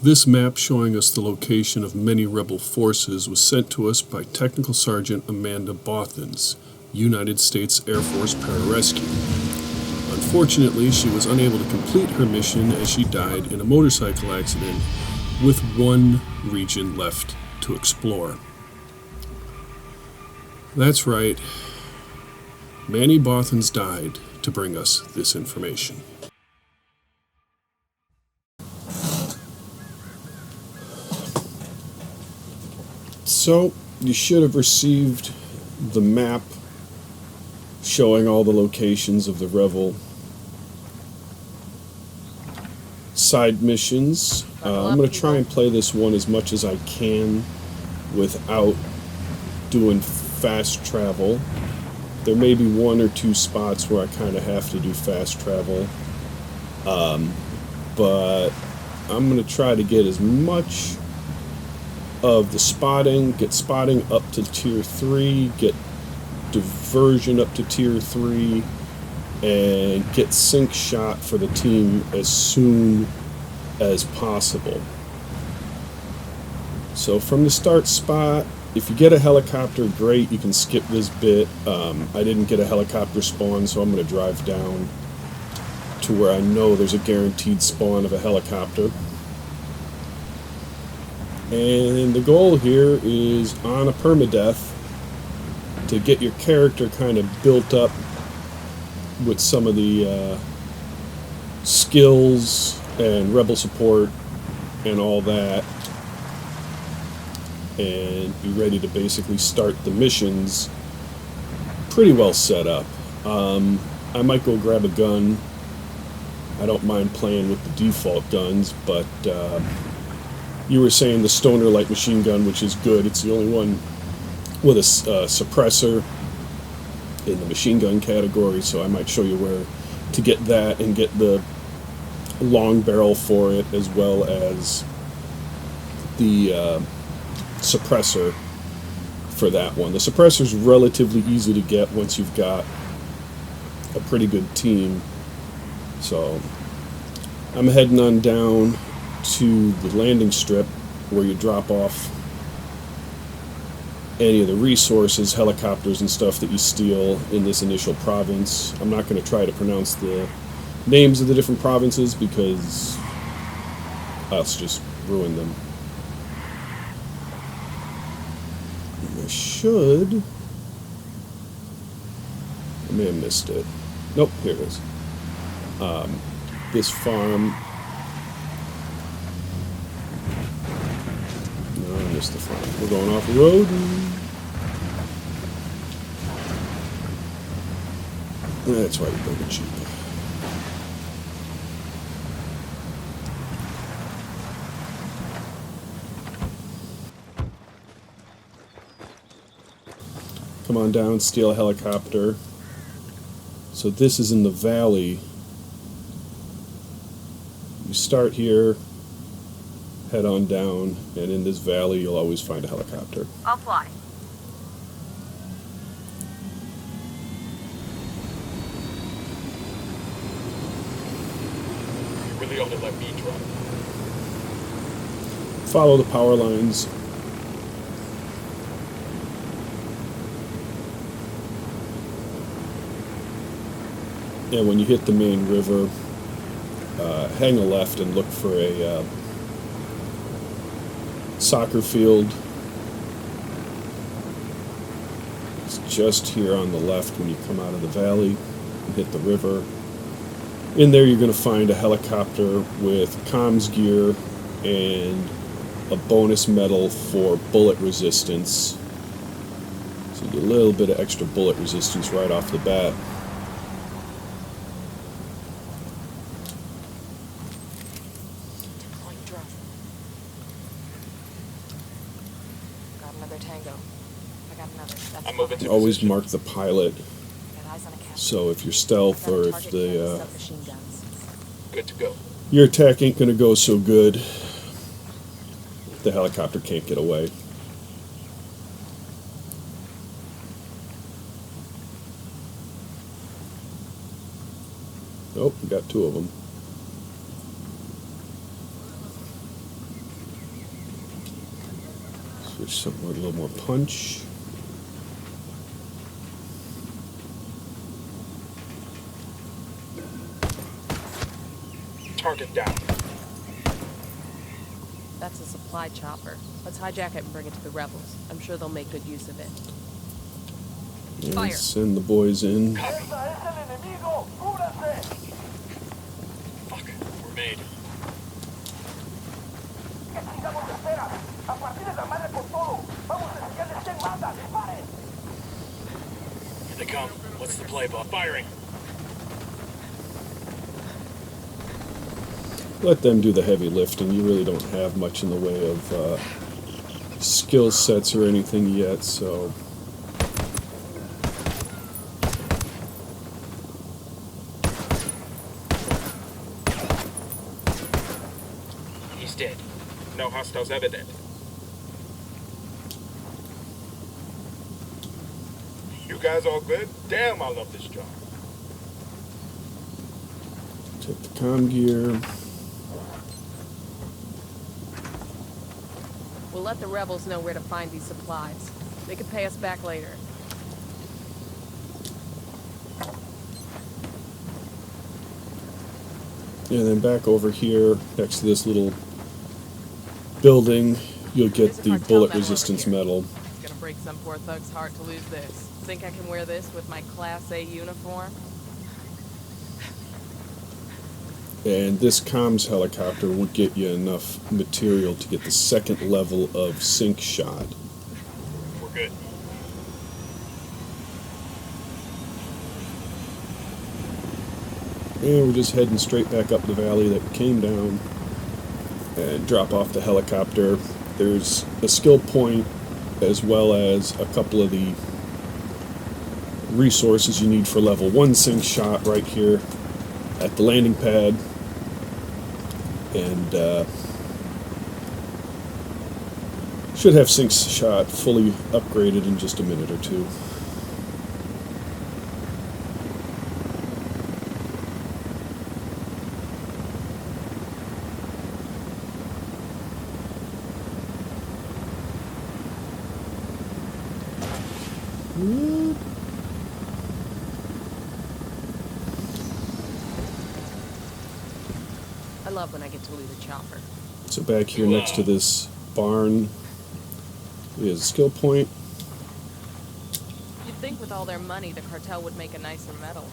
This map showing us the location of many rebel forces was sent to us by Technical Sergeant Amanda Bothans, United States Air Force Pararescue. Unfortunately, she was unable to complete her mission as she died in a motorcycle accident with one region left to explore. That's right, Manny Bothans died to bring us this information. So, you should have received the map showing all the locations of the Rebel side missions. I'm going to try and play this one as much as I can without doing fast travel. There may be one or two spots where I kind of have to do fast travel, but I'm going to try to get as much of the spotting, get spotting up to tier 3, get diversion up to tier 3, and get sync shot for the team as soon as possible. So from the start spot, if you get a helicopter, great, you can skip this bit. I didn't get a helicopter spawn, so I'm going to drive down to where I know there's a guaranteed spawn of a helicopter. And the goal here is on a permadeath to get your character kind of built up with some of the skills and rebel support and all that, and be ready to basically start the missions pretty well set up. I might go grab a gun. I don't mind playing with the default guns, but you were saying the Stoner light machine gun, which is good. It's the only one with a suppressor in the machine gun category, so I might show you where to get that and get the long barrel for it, as well as the suppressor for that one. The suppressor is relatively easy to get once you've got a pretty good team. So I'm heading on down to the landing strip where you drop off any of the resources, helicopters and stuff that you steal in this initial province. I'm not going to try to pronounce the names of the different provinces because I'll just ruin them. I should... I may have missed it. Nope, here it is. This farm... No, I missed the farm. We're going off the road. That's why you build a Jeep. Come on down, steal a helicopter. So this is in the valley. You start here, head on down, and in this valley you'll always find a helicopter. I'll fly. You really ought to let me drive. Follow the power lines. And when you hit the main river, hang a left and look for a soccer field. It's just here on the left when you come out of the valley and hit the river. In there you're going to find a helicopter with comms gear and a bonus medal for bullet resistance. So you get a little bit of extra bullet resistance right off the bat. Always mark the pilot, so if you're stealth or if the Good to go. your attack ain't gonna go so good, the helicopter can't get away. Oh, we got two of them. something with a little more punch. Target down. That's a supply chopper. Let's hijack it and bring it to the rebels. I'm sure they'll make good use of it. And Fire. send the boys in. Fuck, we're made. Here they come. What's the play, Bob? Firing. Let them do the heavy lifting. You really don't have much in the way of skill sets or anything yet, so... He's dead. No hostiles evident. You guys all good? Damn, I love this job. Take the comm gear. We'll let the rebels know where to find these supplies. They could pay us back later. And then back over here, next to this little building, you'll get There's a the cartel bullet medal over resistance here. medal. It's gonna break some poor thug's heart to lose this. Think I can wear this with my Class A uniform? And this comms helicopter will get you enough material to get the second level of sync shot. We're good. And we're just heading straight back up the valley that we came down and drop off the helicopter. There's a skill point as well as a couple of the resources you need for level 1 sync shot right here at the landing pad. And should have sync shot fully upgraded in just a minute or two. I love when I get to loot a chopper. So back here next to this barn is a skill point. You'd think with all their money, the cartel would make a nicer medal.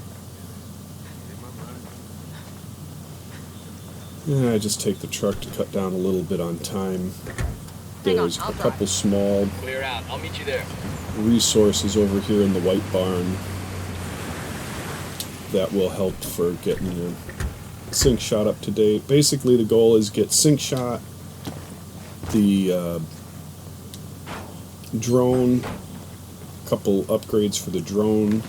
Yeah, I just take the truck to cut down a little bit on time. Hang on, There's I'll a couple drive. small Clear out. I'll meet you there. resources over here in the white barn that will help for getting your sync shot up to date. Basically, the goal is get sync shot, the drone, a couple upgrades for the drone.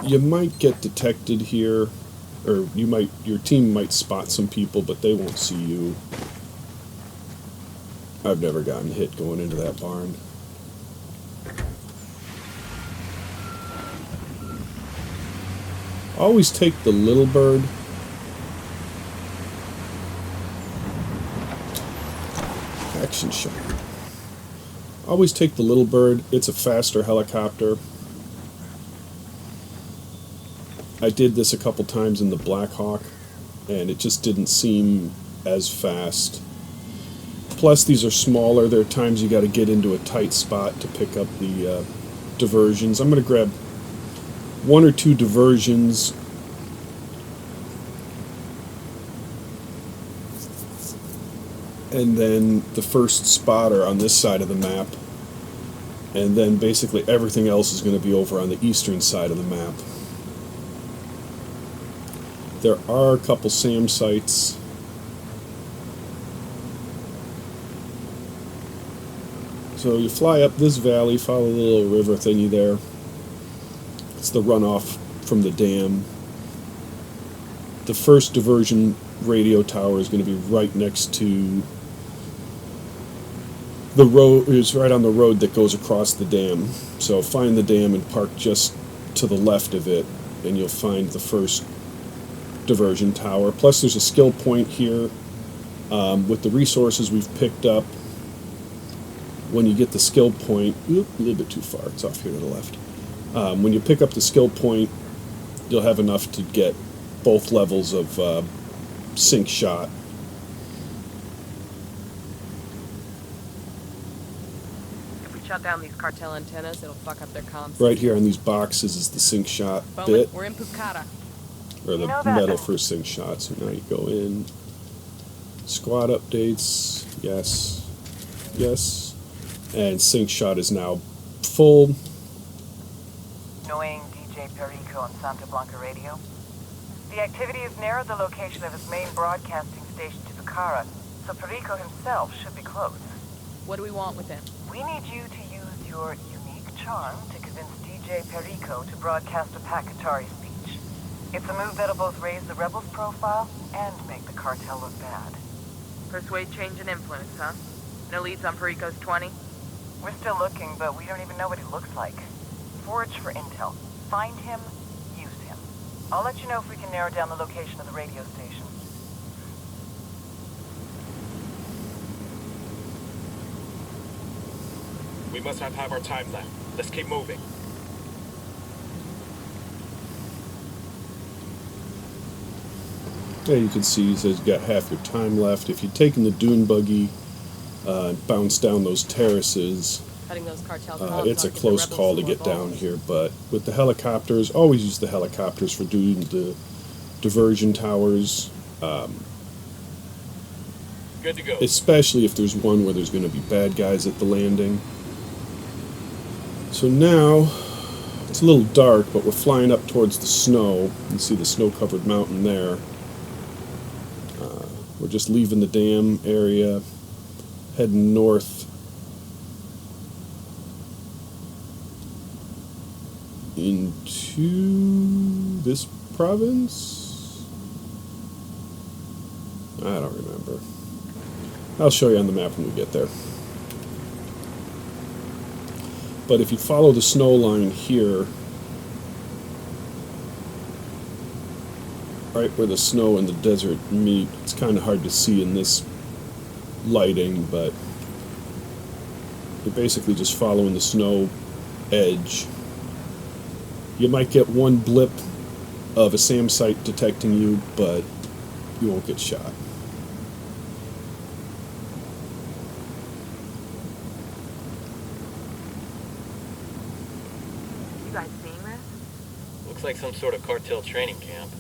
You might get detected here, or your team might spot some people, but they won't see you. I've never gotten hit going into that barn. Always take the little bird. Action shot. Always take the little bird. It's a faster helicopter. I did this a couple times in the Black Hawk, and it just didn't seem as fast. Plus, these are smaller. There are times you got to get into a tight spot to pick up the diversions. I'm going to grab 1 or 2 diversions. And then the first spotter on this side of the map. And then basically everything else is going to be over on the eastern side of the map. There are a couple SAM sites. So you fly up this valley, follow the little river thingy there. It's the runoff from the dam. The first diversion radio tower is going to be right next to the road. It's right on the road that goes across the dam. So find the dam and park just to the left of it, and you'll find the first diversion tower. Plus there's a skill point here. With the resources we've picked up, when you get the skill point, a little bit too far, it's off here to the left. When you pick up the skill point, you'll have enough to get both levels of sync shot. If we shut down these cartel antennas, it'll fuck up their comms. Right here on these boxes is the sync shot Bowman, bit, we're in Pucara. or the metal for sync shot. So now you go in, squad updates, yes, yes, and sync shot is now full. Knowing DJ Perico on Santa Blanca radio? The activity has narrowed the location of his main broadcasting station to Pucara, so Perico himself should be close. What do we want with him? We need you to use your unique charm to convince DJ Perico to broadcast a Pakatari speech. It's a move that'll both raise the rebels' profile and make the cartel look bad. Persuade, change, and influence, huh? No leads on Perico's 20? We're still looking, but we don't even know what he looks like. Forage for intel. Find him, use him. I'll let you know if we can narrow down the location of the radio station. We must have our time left. Let's keep moving. Yeah, you can see it says you got half your time left. If you'd taken the dune buggy and bounced down those terraces, Cutting those cartel comms it's a off with the close rebels call to more get down balls. here. But with the helicopters, always use the helicopters for doing the diversion towers, Good to go. especially if there's one where there's going to be bad guys at the landing. So now, it's a little dark, but we're flying up towards the snow. You can see the snow-covered mountain there. We're just leaving the dam area, heading north into this province? I don't remember. I'll show you on the map when we get there. But if you follow the snow line here, right where the snow and the desert meet, it's kind of hard to see in this lighting, but you're basically just following the snow edge. You might get one blip of a SAM site detecting you, but you won't get shot. You guys seeing this? Looks like some sort of cartel training camp.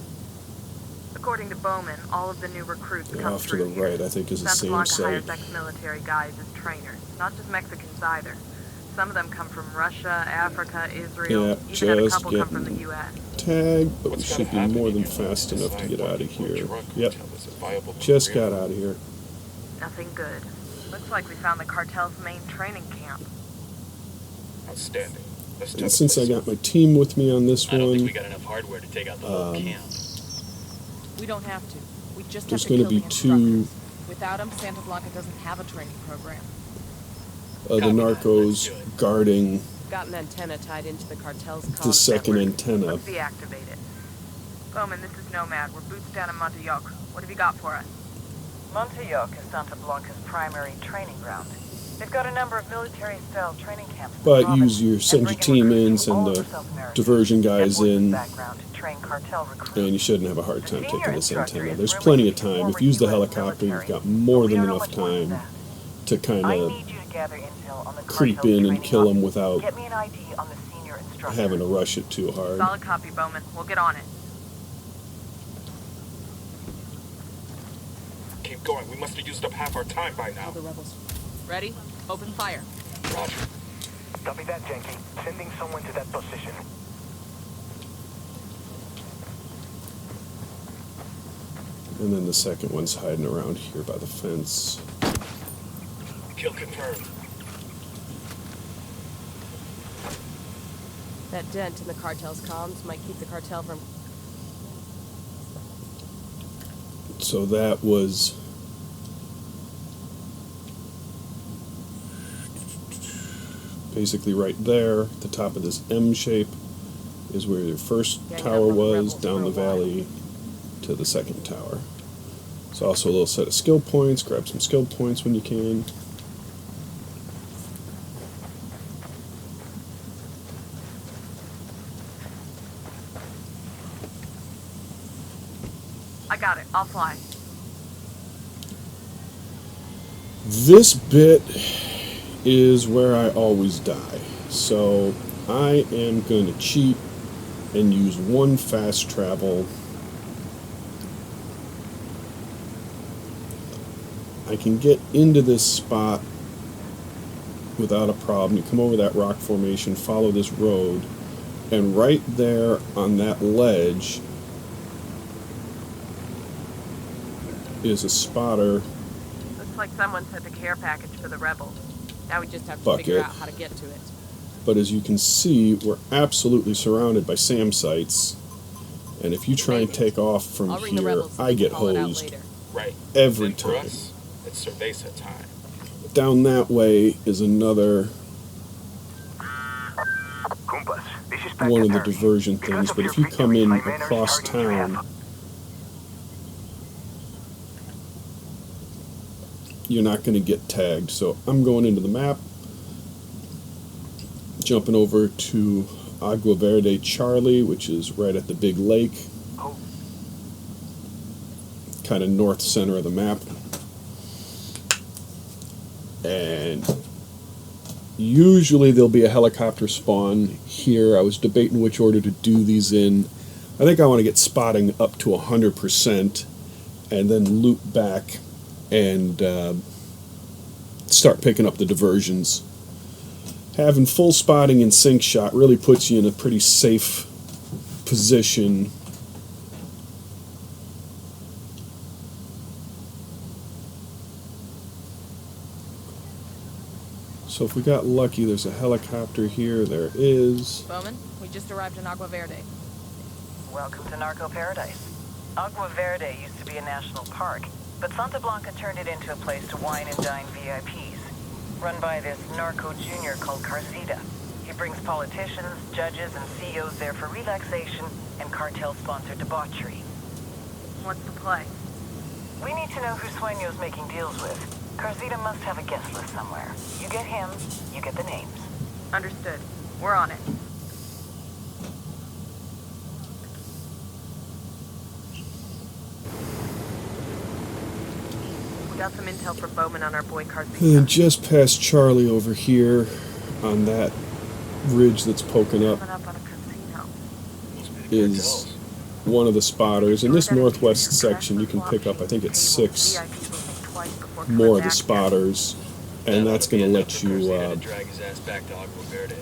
According to Bowman, all of the new recruits Yeah, come off to through the here. right, I think, is the Santa same Blanca site. hires ex-military guys as trainers, not just Mexicans either. Some of them come from Russia, Africa, Israel, Yeah, even a just couple come from the getting U.S. Tagged, but we What's should gonna be happen more if than you fast enough to decide get out of what here. drug Yep, cartel is a viable just career? got out of here. Nothing good. Looks like we found the cartel's main training camp. Outstanding. Let's And tell since the I place got my team with me on this I don't think we one, got enough hardware to take out the whole camp. We don't have to. We just there's have to going to kill be the two instructors. Without them, Santa Blanca doesn't have a training program. of the narcos guarding Got an antenna tied into the cartel's comms the second network. antenna. Let's deactivate it. Bowman, this is Nomad. We're boots down in Montayoc. What have you got for us? Montayoc is Santa Blanca's primary training ground. They've got a number of military-style training camps in the But province, send your and team bring in, recruits from send all the over South America. diversion guys That in, background to train cartel recruits. and you shouldn't have a hard The time senior taking this instructor antenna. is There's rumored plenty of to be time. former If you use the US helicopter, you've military, got but more we than don't know enough much more than time that. to kind I of need you to gather intel on the creep cartel's in and training kill them officer. without Get me an ID on the senior instructor. having to rush it too hard. Solid copy, Bowman. We'll get on it. Keep going. We must have used up half our time by now. All the rebels. Ready? Open fire. Roger. Copy that, Janky. Sending someone to that position. And then the second one's hiding around here by the fence. Kill confirmed. That dent in the cartel's comms might keep the cartel from... So that was basically right there. At the top of this M shape is where your first Gang tower up on the was, rebels down for the a while. valley to the second tower. It's also a little set of skill points. Grab some skill points when you can. I got it. I'll fly. This bit is where I always die. So I am going to cheat and use one fast travel. I can get into this spot without a problem. You come over that rock formation, follow this road, and right there on that ledge is a spotter Looks like someone sent a care package for the rebels. Now we just have to bucket. figure out how to get to it. But as you can see, we're absolutely surrounded by SAM sites. And if you try and take off from I'll ring the here, rebels I and get call it out hosed later. Right. every And for time. us, it's cerveza time. Down that way is another Kumpas, this is one of the Packard. diversion Because things, of but your if you come victory, in my men are across starting to have town, you're not going to get tagged. So I'm going into the map, jumping over to Agua Verde Charlie, which is right at the big lake, Oh. kind of north center of the map. And usually there'll be a helicopter spawn here. I was debating which order to do these in. I think I want to get spotting up to 100% and then loop back and start picking up the diversions. Having full spotting and sync shot really puts you in a pretty safe position. So if we got lucky, there's a helicopter here. There is. Bowman, we just arrived in Agua Verde. Welcome to Narco Paradise. Agua Verde used to be a national park, but Santa Blanca turned it into a place to wine and dine VIPs. Run by this narco junior called Carcida. He brings politicians, judges, and CEOs there for relaxation and cartel-sponsored debauchery. What's the play? We need to know who Sueño's making deals with. Carcida must have a guest list somewhere. You get him, you get the names. Understood. We're on it. We got some intel from Bowman on our boy Carcino. And just past Charlie over here on that ridge that's poking up Coming up on a casino. is one of the spotters. In this northwest section, you can pick up, I think it's 6 more of the spotters, and that's going to let you drag his ass back to Agua Verde.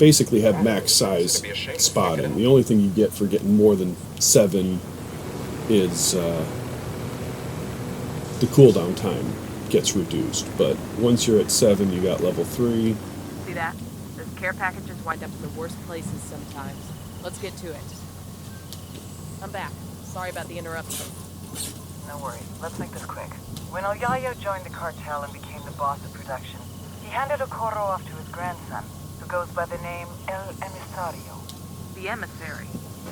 basically have max size spotting. The only thing you get for getting more than 7 is the cooldown time gets reduced. But once you're at 7, you got level 3. See that? Those care packages wind up in the worst places sometimes. Let's get to it. I'm back. Sorry about the interruption. No worries. Let's make this quick. When El Yayo joined the cartel and became the boss of production, he handed Okoro off to his grandson, who goes by the name El Emisario. The emissary.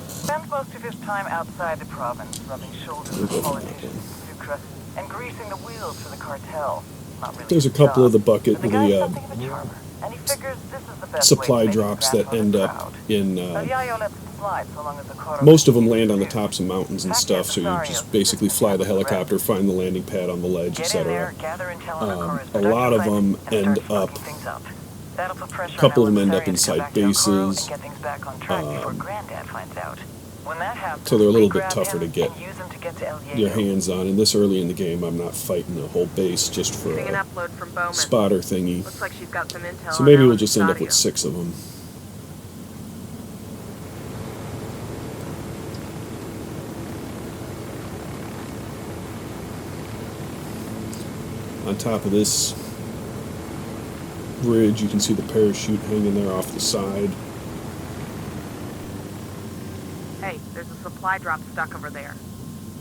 Spends most of his time outside the province, rubbing shoulders with politicians in Sucre, and greasing the wheels for the cartel. Not really There's a his couple job, of the bucket, but the guy's the something of a charmer, and he figures this is the best supply way to make his drops that grandfather end up proud. in El Yayo lets it slide so long as Okoro most of them continues land on the to. tops of mountains and stuff, so you just basically fly the helicopter, find the landing pad on the ledge, Get in there, etc. gather intel on Okoro's A lot of production them sites, and end start up, fucking things up. That'll put pressure a couple on of them end El up in Emisario to come site back to Okoro bases, and get things back on track before Granddad finds out. When that happens, so they're a little we bit grab tougher to him get and use him to get to El Yayo. your hands on. And this early in the game, I'm not fighting a whole base just for Getting an a upload from Bowman. spotter thingy. Looks like she's got some intel So on maybe El we'll just end up Emisario. with 6 of them. On top of this bridge, you can see the parachute hanging there off the side. Hey, there's a supply drop stuck over there.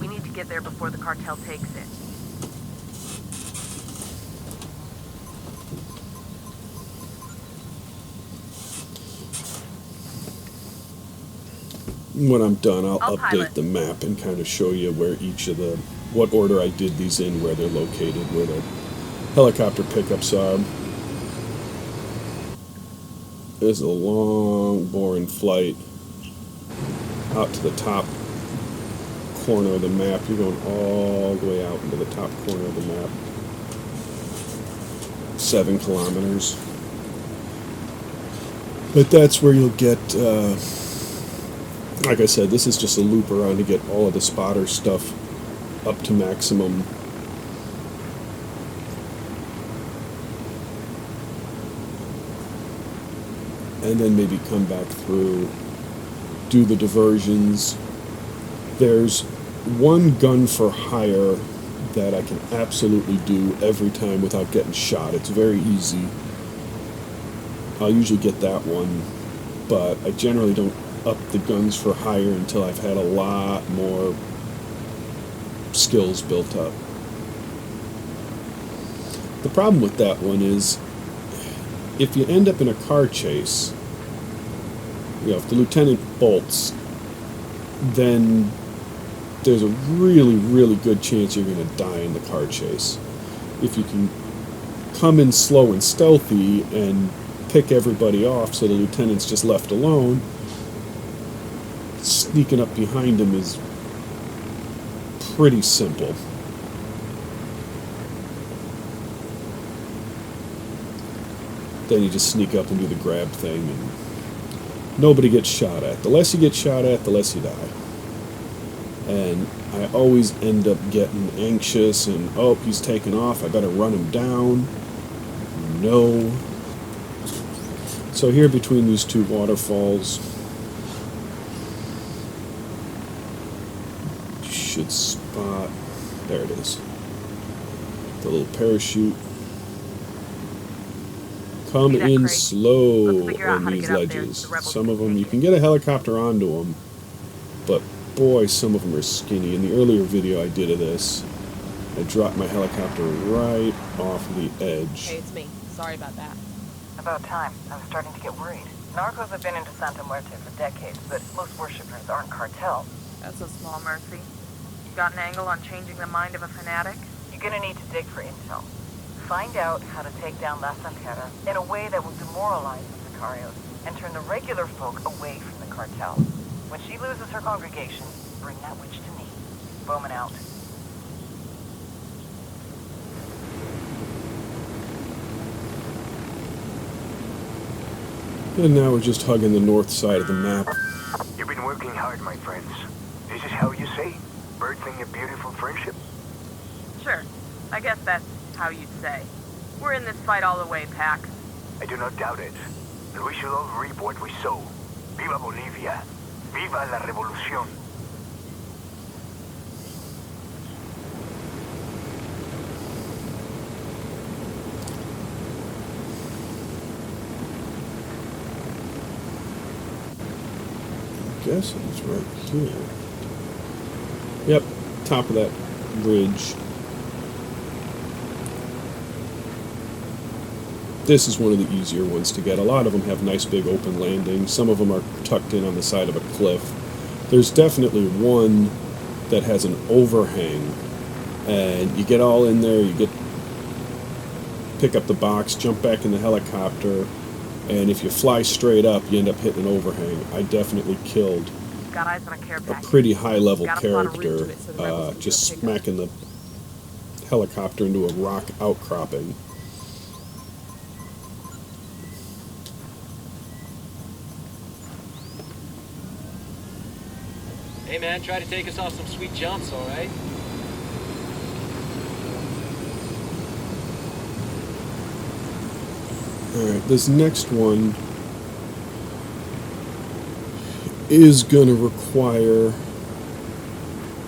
We need to get there before the cartel takes it. when I'm done, I'll I'll update pilot. the map and kind of show you where each of the, what order I did these in, where they're located, where the helicopter pickups are. This is a long, boring flight out to the top corner of the map. You're going all the way out into the top corner of the map. 7 kilometers. But that's where you'll get, like I said, this is just a loop around to get all of the spotter stuff up to maximum. And then maybe come back through, do the diversions. There's one gun for hire that I can absolutely do every time without getting shot. It's very easy. I'll usually get that one, but I generally don't up the guns for hire until I've had a lot more skills built up. The problem with that one is, if you end up in a car chase, you know, if the lieutenant bolts, then there's a really, really good chance you're going to die in the car chase. If you can come in slow and stealthy and pick everybody off so the lieutenant's just left alone, sneaking up behind him is pretty simple. Then you just sneak up and do the grab thing, and nobody gets shot at. The less you get shot at, the less you die. And I always end up getting anxious and, oh, he's taking off, I better run him down. No. So here between these two waterfalls, you should spot, there it is, the little parachute. Come See that in crate? slow Let's figure out on how to these get up there so ledges. the rebels Some can of them, take you it. can get a helicopter onto them, but boy, some of them are skinny. In the earlier video I did of this, I dropped my helicopter right off the edge. Hey, it's me. Sorry about that. About time. I was starting to get worried. Narcos have been into Santa Muerte for decades, but most worshippers aren't cartel. That's a small mercy. You got an angle on changing the mind of a fanatic? You're gonna need to dig for intel. Find out how to take down La Santera in a way that will demoralize the Sicarios and turn the regular folk away from the cartel. When she loses her congregation, bring that witch to me. Bowman out. And now we're just hugging the north side of the map. You've been working hard, my friends. This is how you say, birthing a beautiful friendship? Sure. I guess that's how you'd say. We're in this fight all the way, Pax. I do not doubt it. But we should all reap what we sow. Viva Bolivia. Viva la revolución. I guess it's right here. Yep, top of that bridge. This is one of the easier ones to get. A lot of them have nice big open landings. Some of them are tucked in on the side of a cliff. There's definitely one that has an overhang, and you get all in there, pick up the box, jump back in the helicopter, and if you fly straight up, you end up hitting an overhang. I definitely killed Got eyes on a care a package. pretty high-level Gotta plot a route character, to it so the rebels can just do a pickup. smacking the helicopter into a rock outcropping. Hey man, try to take us off some sweet jumps, alright? Alright, this next one is gonna require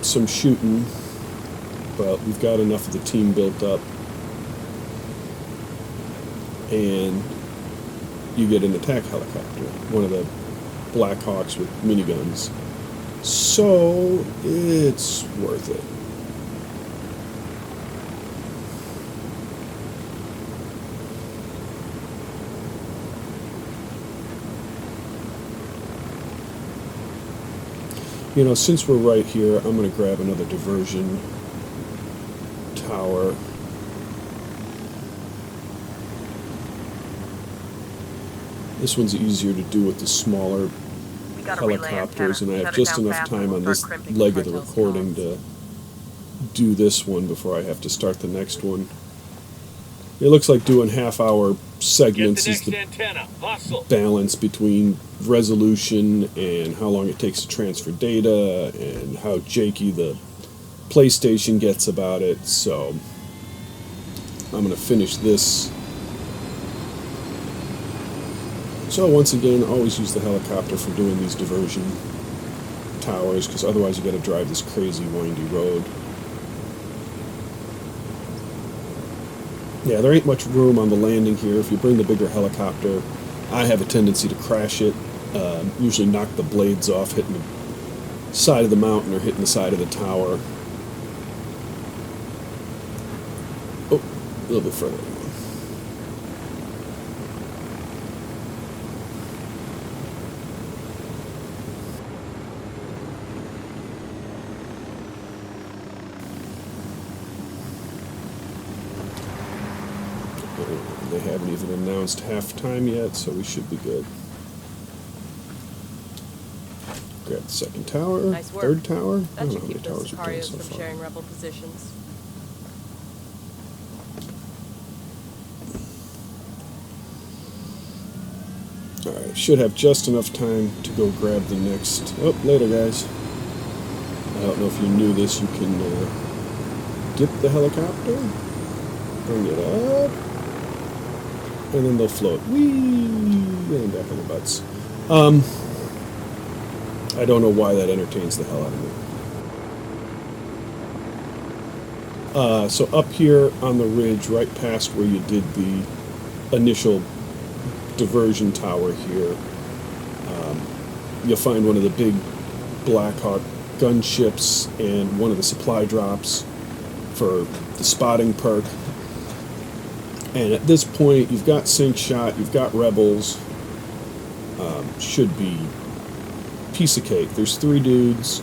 some shooting, but we've got enough of the team built up, and you get an attack helicopter, one of the Black Hawks with miniguns, so it's worth it. You know, since we're right here, I'm going to grab another diversion tower. This one's easier to do with the smaller We got a relay helicopters, antenna. and I have Shut it just down enough fast and time we'll on start this crimping leg the of the cartel's recording comms. to do this one before I have to start the next one. It looks like doing half-hour Get the segments is next the antenna. Hustle. balance between resolution and how long it takes to transfer data and how janky the PlayStation gets about it. So I'm going to finish this. So once again, always use the helicopter for doing these diversion towers, because otherwise you got to drive this crazy windy road. Yeah, there ain't much room on the landing here. If you bring the bigger helicopter, I have a tendency to crash it. Usually knock the blades off, hitting the side of the mountain or hitting the side of the tower. Oh, a little bit further. They haven't even announced halftime yet, so we should be good. Grab the second tower, Nice work. third tower. I That don't know should how many keep those towers we've done Sicarios so from far. sharing rebel positions. Alright, should have just enough time to go grab the next... Oh, later guys. I don't know if you knew this, you can dip the helicopter, bring it up, and then they'll float. Whee! And back on the butts. I don't know why that entertains the hell out of me. So up here on the ridge, right past where you did the initial diversion tower here, you'll find one of the big Black Hawk gunships and one of the supply drops for the spotting perk. And at this point, you've got sync shot, you've got rebels. Should be piece of cake. There's 3 dudes.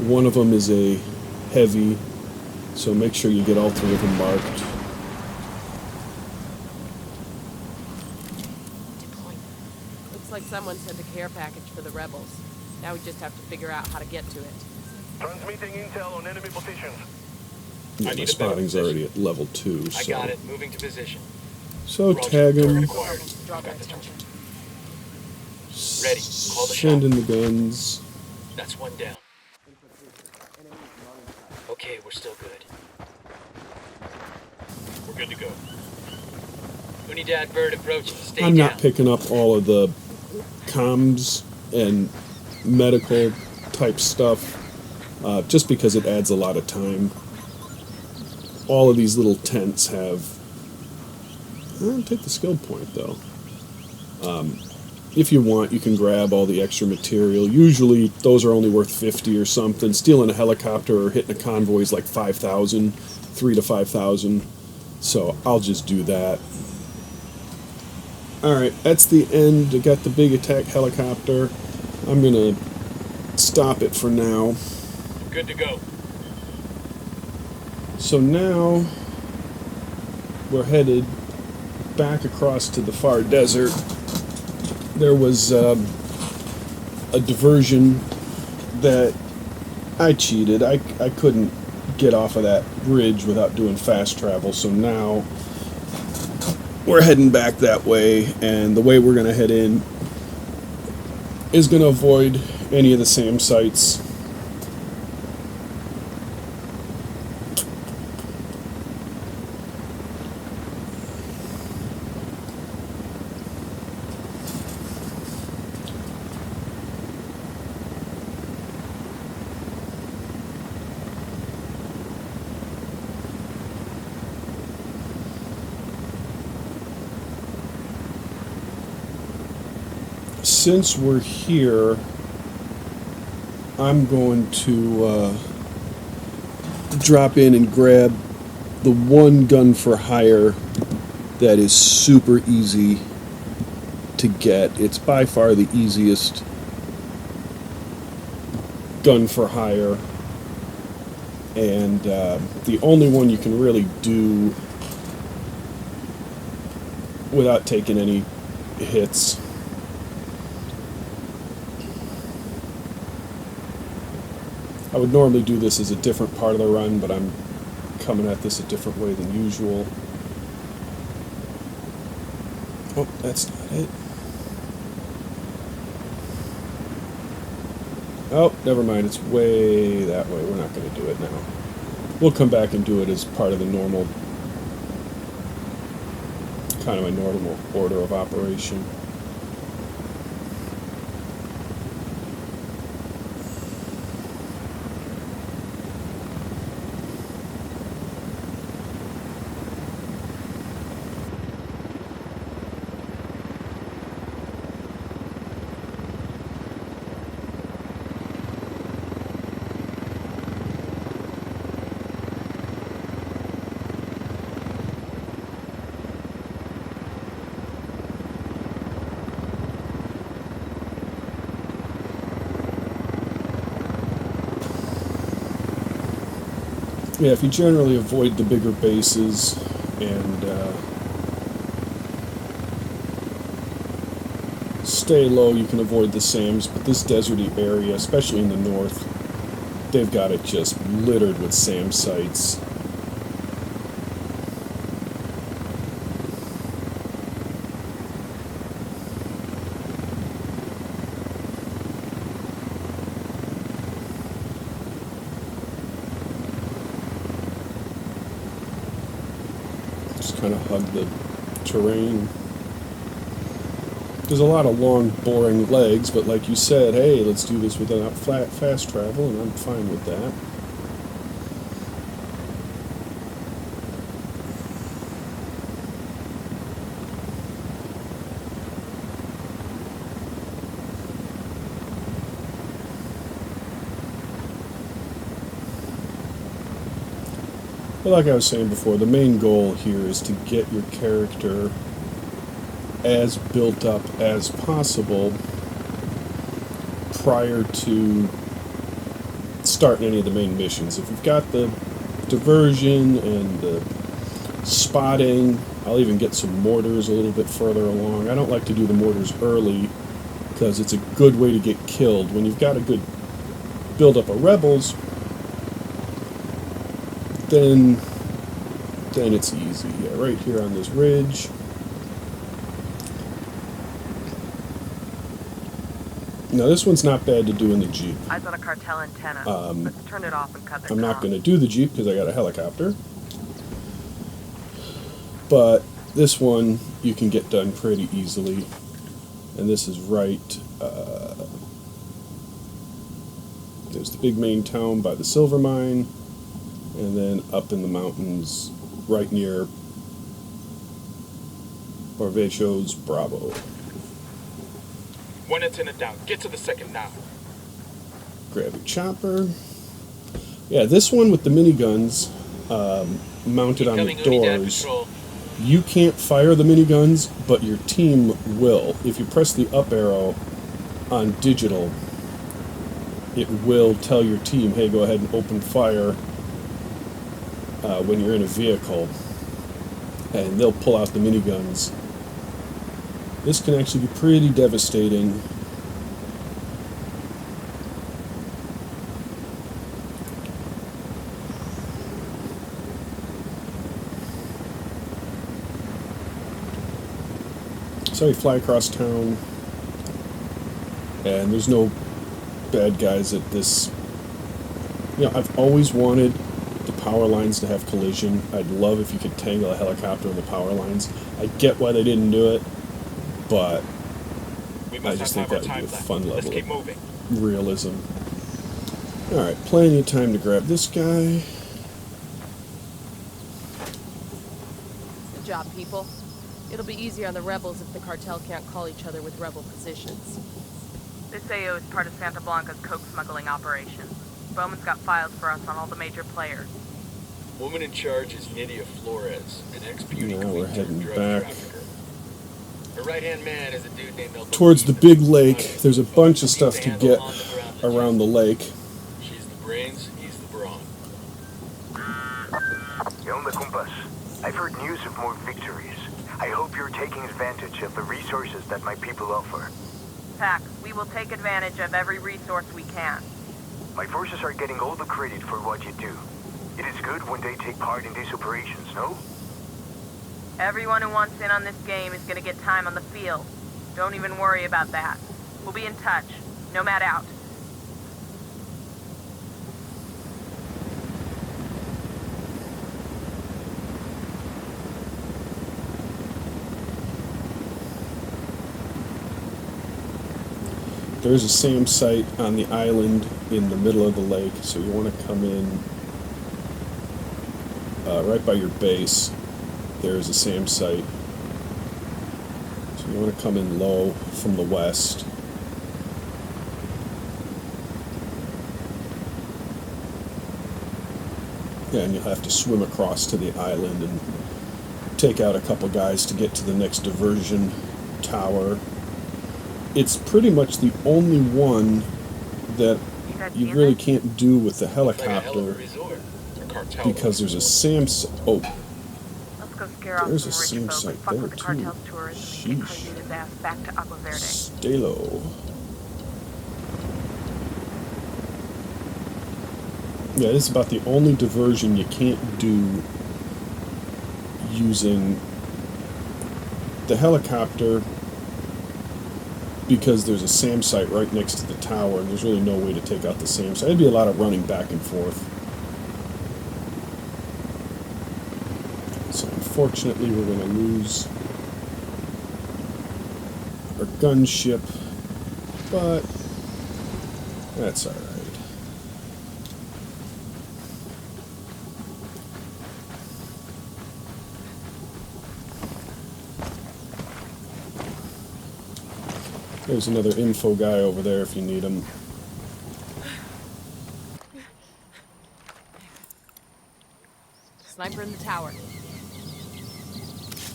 One of them is a heavy, so make sure you get all 3 of them marked. Looks like someone sent a care package for the rebels. Now we just have to figure out how to get to it. Transmitting intel on enemy positions. Yeah, I my need a better spotting's already at level 2, so... I got it. Moving to position. So Roger. tag Target them, acquired. Draw Got back the attention. Ready. Call the send shot. in the guns. That's one down. Okay, we're still good. We're good to go. Unidad bird approaching. Stay I'm down. not picking up all of the comms and medical type stuff, just because it adds a lot of time. All of these little tents have... I'll take the skill point, though. If you want, you can grab all the extra material. Usually, those are only worth 50 or something. Stealing a helicopter or hitting a convoy is like 5,000, 3 to 5,000. So I'll just do that. Alright, that's the end. I got the big attack helicopter. I'm gonna stop it for now. Good to go. So now we're headed back across to the far desert. There was a diversion that I cheated. I couldn't get off of that ridge without doing fast travel, so now we're heading back that way, and the way we're going to head in is going to avoid any of the SAM sites. Since we're here, I'm going to drop in and grab the one gun for hire that is super easy to get. It's by far the easiest gun for hire, and the only one you can really do without taking any hits. I would normally do this as a different part of the run, but I'm coming at this a different way than usual. Oh, that's not it. Oh, never mind. It's way that way. We're not going to do it now. We'll come back and do it as part of the normal, kind of a normal order of operation. Yeah, if you generally avoid the bigger bases and stay low, you can avoid the SAMs, but this deserty area, especially in the north, they've got it just littered with SAM sites. Just kind of hug the terrain. There's a lot of long, boring legs, but like you said, hey, let's do this without fast travel, and I'm fine with that. But like I was saying before, the main goal here is to get your character as built up as possible prior to starting any of the main missions. If you've got the diversion and the spotting, I'll even get some mortars a little bit further along. I don't like to do the mortars early because it's a good way to get killed. When you've got a good build-up of rebels, then it's easy. Yeah, right here on this ridge. Now this one's not bad to do in the Jeep. Eyes on a cartel antenna. Let's turn it off and cut their I'm not comms. going to do the Jeep because I got a helicopter. But this one you can get done pretty easily. And this is right... there's the big main town by the silver mine. And then up in the mountains right near Barvechos Bravo. One antenna down. Get to the second now. Grab a chopper. Yeah, this one with the miniguns mounted on the Incoming Unidad doors. patrol. You can't fire the miniguns, but your team will. If you press the up arrow on digital, it will tell your team, hey, go ahead and open fire when you're in a vehicle. And they'll pull out the miniguns. This can actually be pretty devastating. So you fly across town, and there's no bad guys at this. You know, I've always wanted the power lines to have collision. I'd love if you could tangle a helicopter in the power lines. I get why they didn't do it, but We I must just have think time that would be a left. fun Let's level keep of moving. realism. Alright, plenty of time to grab this guy. Good job, people. It'll be easier on the rebels if the cartel can't call each other with rebel positions. This AO is part of Santa Blanca's coke smuggling operation. Bowman's got files for us on all the major players. Woman in charge is Nydia Flores, an ex-beauty Now we're queen heading turned drug back trafficker. Her right-hand man is a dude named El Towards the Dorito. big lake. There's a bunch of stuff to get On the ground around the lake. heard news of more victories. I hope you're taking advantage of the resources that my people offer. Pack, we will take advantage of every resource we can. My forces are getting all the credit for what you do. It is good when they take part in these operations, no? Everyone who wants in on this game is gonna get time on the field. Don't even worry about that. We'll be in touch. Nomad out. There's a SAM site on the island in the middle of the lake, so you want to come in right by your base. There's a SAM site. So you want to come in low from the west. Yeah, and you'll have to swim across to the island and take out a couple guys to get to the next diversion tower. It's pretty much the only one that you really can't do with the helicopter because there's a SAM site. Oh, Let's go scare off there's a some SAM rich folk site and fuck there with the too. cartel's tourists and get Cardena's ass back to Agua Verde. Stay low. Yeah, this is about the only diversion you can't do using the helicopter because there's a SAM site right next to the tower and there's really no way to take out the SAM site. It'd be a lot of running back and forth. So unfortunately we're going to lose our gunship, but that's alright. There's another info guy over there if you need him. Sniper in the tower.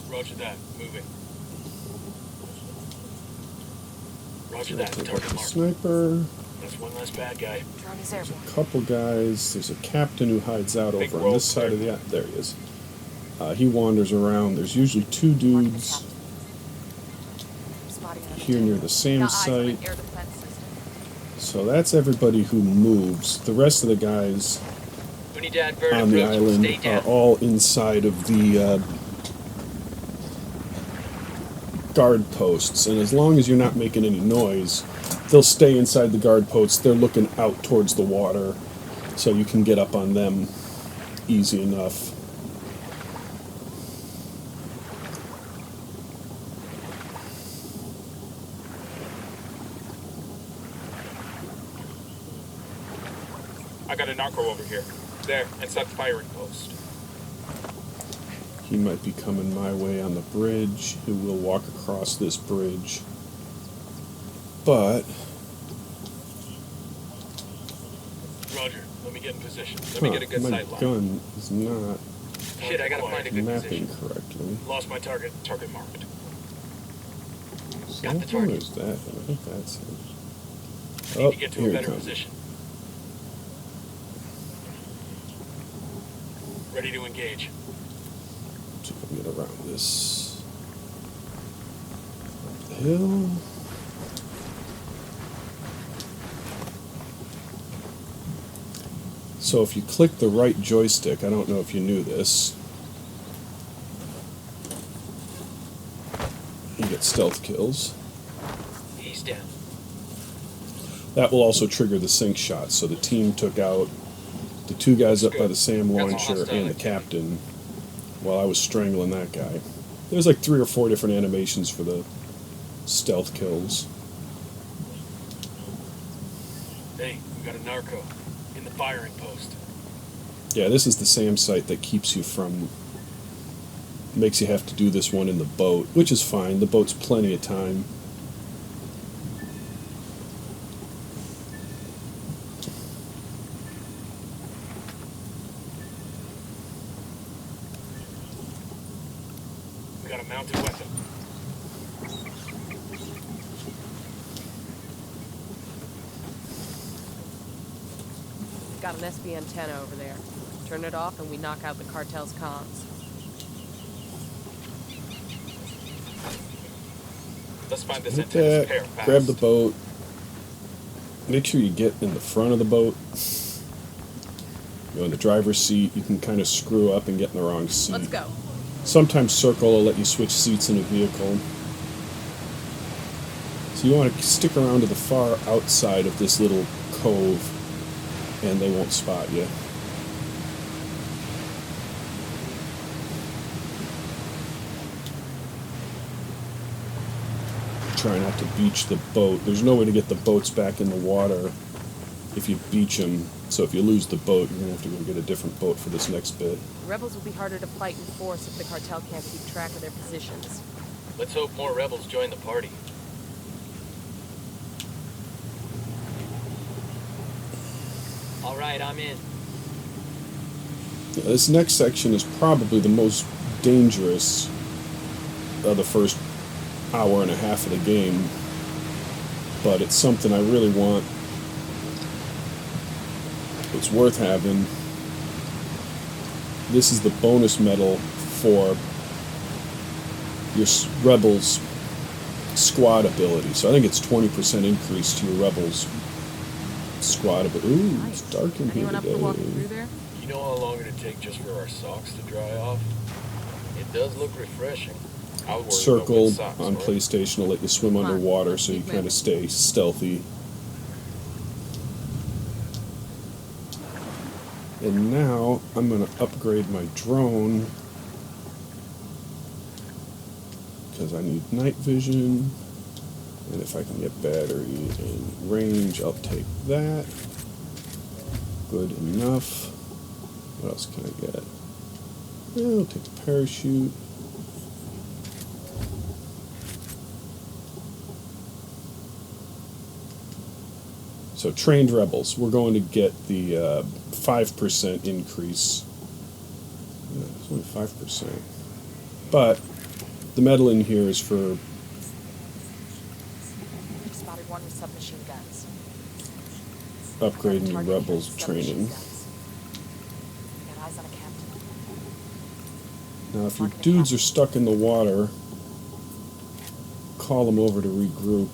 Roger that. Moving. Roger I'll that. take out Target the mark. sniper. That's one less bad guy. Drone is There's airborne. a couple guys. There's a captain who hides out Big over on roll this side of clear. the... There he is. He wanders around. There's usually two dudes Spotting another here near the SAM Got eyes on an site. air defense system. So that's everybody who moves. The rest of the guys We need to add bird on the approach. island Stay are down. all inside of the guard posts, and as long as you're not making any noise, they'll stay inside the guard posts. They're looking out towards the water, so you can get up on them easy enough. I got a narco over here. There, inside the firing post. He might be coming my way on the bridge. He will walk across this bridge. But, Roger. Let me get in position. Let me get a good my sight line. gun is not Shit, I gotta find a good mapping position. correctly. Lost my target. Target marked. So Got the where target. is that? I think that's it. Need Oh, to get to here a he better comes. position. Ready to engage. See if I can get around this. Up the hill. So if you click the right joystick, I don't know if you knew this, you get stealth kills. He's down. That will also trigger the sync shot, so the team took out the two guys up by the SAM launcher and the captain while I was strangling that guy. There's like 3 or 4 different animations for the stealth kills. Hey, we got a narco in the firing post. Yeah, this is the SAM site that keeps you from... makes you have to do this one in the boat, which is fine. The boat's plenty of time. We got a mounted weapon. Got an SB antenna over there. Turn it off and we knock out the cartel's comms. Let's find this Hit antenna's pair that. fast. Grab the boat. Make sure you get in the front of the boat. You're in the driver's seat. You can kind of screw up and get in the wrong seat. Let's go. Sometimes Circle will let you switch seats in a vehicle. So you want to stick around to the far outside of this little cove, and they won't spot you. Try not to beach the boat. There's no way to get the boats back in the water if you beach them. So if you lose the boat, you're going to have to go get a different boat for this next bit. Rebels will be harder to fight in force if the cartel can't keep track of their positions. Let's hope more rebels join the party. All right, I'm in. This next section is probably the most dangerous of the first hour and a half of the game, but it's something I really want. It's worth having. This is the bonus medal for your rebels squad ability. So I think it's 20% increase to your rebels squad ability. Ooh, it's dark in here Anyone up for walking through today. there? You know how long it'd take just for our socks to dry off? It does look refreshing. I'll worry Circle about wet socks, on all right? PlayStation will let you swim Come on, underwater, let's so you keep kind moving. of stay stealthy. And now I'm going to upgrade my drone because I need night vision. And if I can get battery and range, I'll take that. Good enough. What else can I get? Yeah, I'll take the parachute. So trained rebels, we're going to get the 5% increase. No, it's only 5%. But the medal in here is for Spotted one with submachine guns. upgrading Target your rebels carries training. submachine guns. We got eyes on a captain. Now, if your dudes are stuck in the water, call them over to regroup.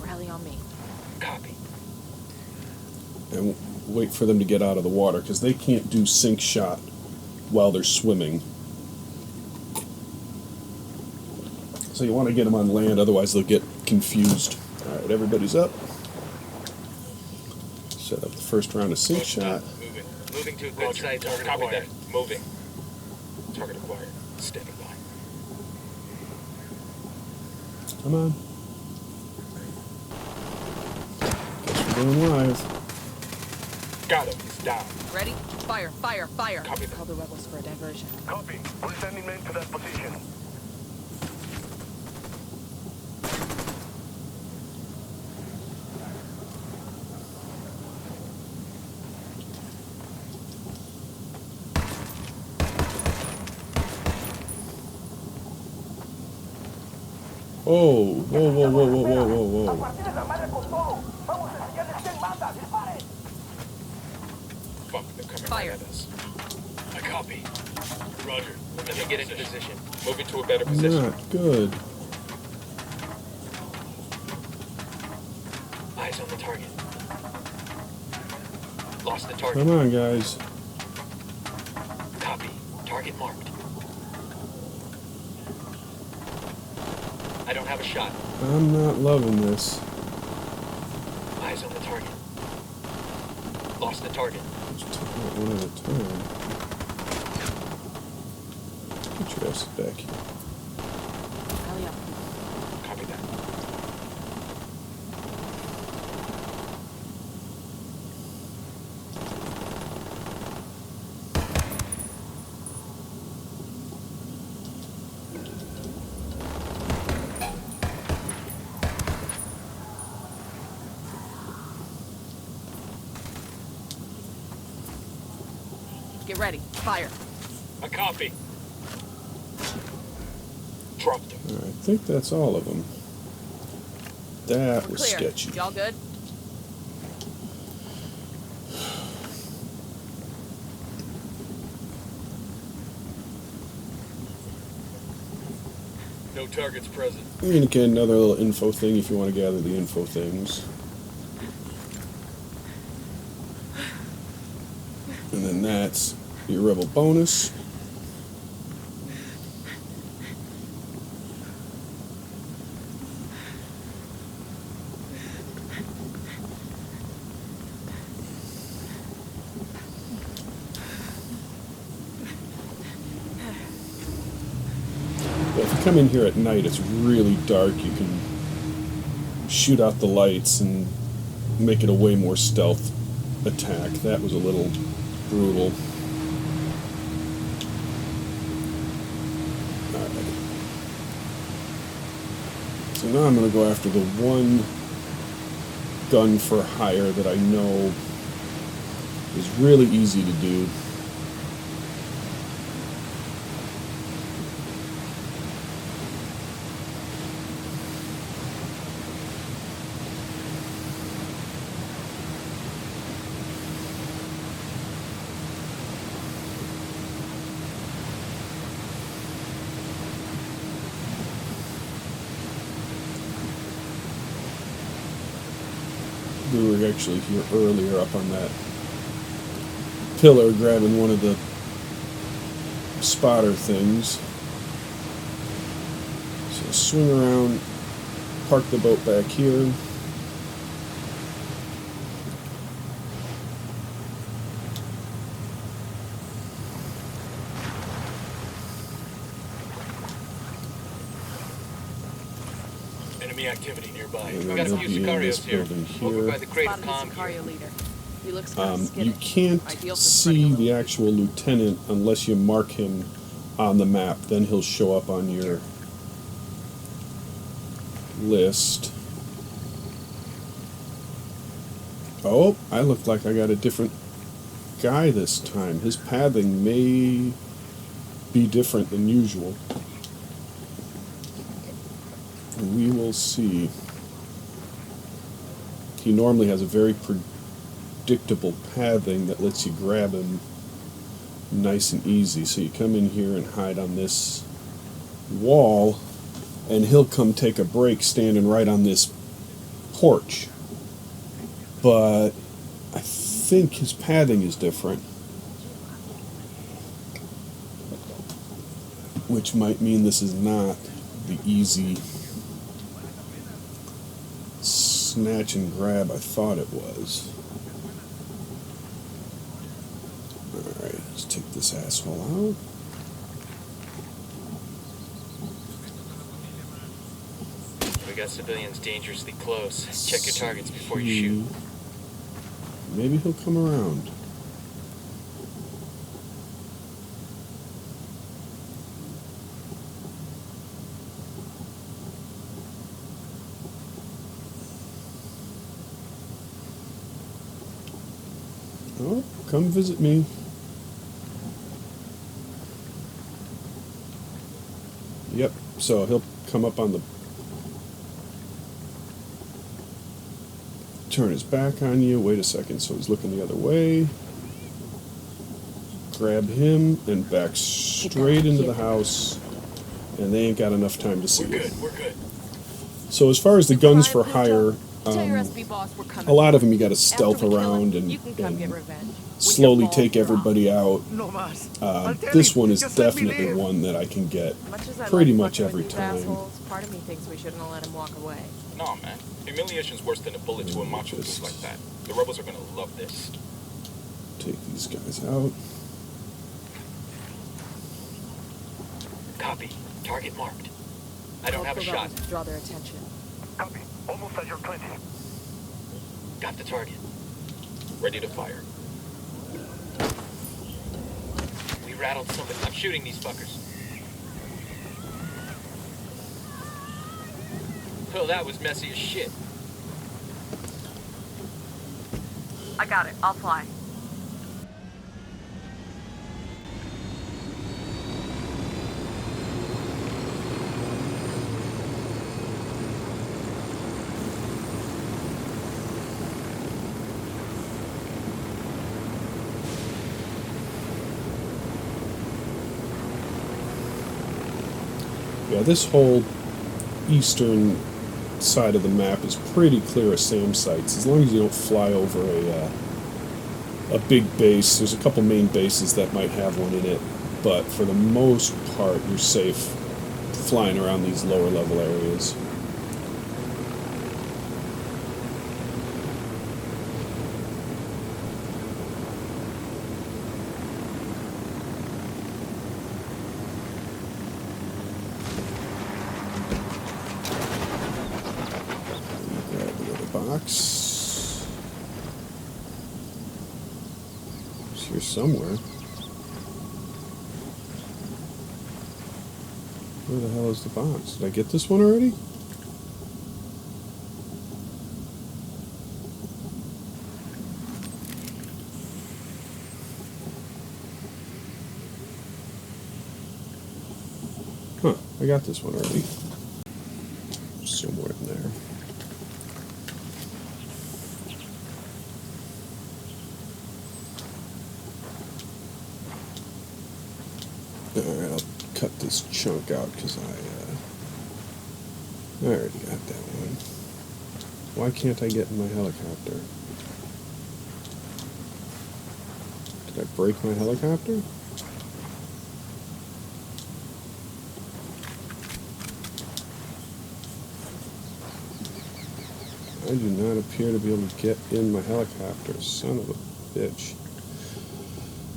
Rally on me. Copy. And wait for them to get out of the water, because they can't do sink shot while they're swimming. So you want to get them on land, otherwise they'll get confused. Alright, everybody's up. Set up the first round of sink shot. Moving. Moving to a good Roger. site. Target Copy acquired. that. Moving. Target acquired. Standing by. Come on. Guess we're going live. Got him. He's down. Ready? Fire, fire, fire. Copy that. Call the rebels for a diversion. Copy. We're sending men to that position. Oh, whoa, whoa, whoa, whoa, whoa, whoa, whoa. Fuck, they're coming Fire. right at us. I copy. Roger. Let me get into position. Moving to a better position. Not good. Eyes on the target. Lost the target. Come on, guys. Copy. Target marked. I don't have a shot. I'm not loving this. Eyes on the target. Lost the target. Just take it one at a time. Get your ass back here. Rally up. Copy that. Get ready. Fire. A copy. Dropped him. All right, I think that's all of them. That We're was clear. sketchy. Y'all good? No targets present. You're gonna get another little info thing if you want to gather the info things. And then that's your rebel bonus. If you come in here at night, it's really dark. You can shoot out the lights and make it a way more stealth attack. That was a little brutal. Alright. So now I'm going to go after the one gun for hire that I know is really easy to do. We were actually here earlier up on that pillar grabbing one of the spotter things. So swing around, park the boat back here. Enemy activity nearby. And We then got a he'll few be in this Sicarios here. building Over here. by the crate of Spotted the comm here. Sicario leader. He looks kind of You skittish. can't Ideal for see spreading a the little- actual lieutenant unless you mark him on the map. Then he'll show up on your list. Oh, I look like I got a different guy this time. His pathing may be different than usual. We will see. He normally has a very predictable pathing that lets you grab him nice and easy. So you come in here and hide on this wall, and he'll come take a break standing right on this porch. But I think his pathing is different, which might mean this is not the easy snatch and grab I thought it was. Alright, let's take this asshole out. We got civilians dangerously close. Check your targets before you shoot. Maybe he'll come around. Oh, come visit me. Yep, so he'll come up on the... turn his back on you. Wait a second, so he's looking the other way. Grab him and back straight into the house, and they ain't got enough time to see We're you. good, we're good. So as far as the guns for hire, Tell your SB boss we're coming. a lot of them you got to stealth After we kill around him, and, you can come get and revenge. When slowly your balls take drop. everybody out. No mas. I'll tell This him. one is Just let me definitely live. one that I can get Much as I pretty like much fucking every with these time. assholes, part of me thinks we shouldn't have let him walk away. No, man. Humiliation's worse than a bullet to a macho just like that. The rebels are gonna love this. Take these guys out. Copy. Target marked. I don't have a Hope the shot. rebels draw their attention. Copy. Almost at your 20. Got the target. Ready to fire. We rattled somebody. I'm shooting these fuckers. Oh, that was messy as shit. I got it. I'll fly. Yeah, this whole eastern side of the map is pretty clear of SAM sites, as long as you don't fly over a big base. There's a couple main bases that might have one in it, but for the most part, you're safe flying around these lower level areas. Grab the other box. It's here somewhere. Where the hell is the box? Did I get this one already? Huh, I got this one already. Somewhere in there. Alright, I'll cut this chunk out because I already got that one. Why can't I get in my helicopter? Did I break my helicopter? I do not appear to be able to get in my helicopter. Son of a bitch.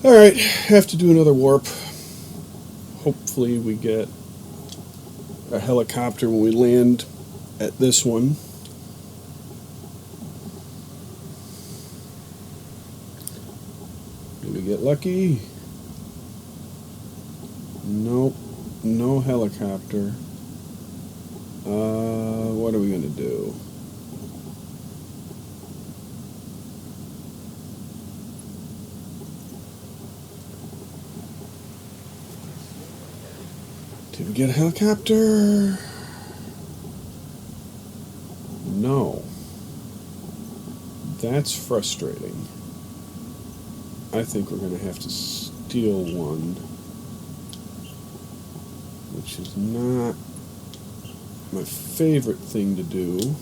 Alright, have to do another warp. Hopefully we get a helicopter when we land at this one. Do we get lucky? Nope, no helicopter. What are we gonna do? Did we get a helicopter? No. That's frustrating. I think we're going to have to steal one, which is not my favorite thing to do.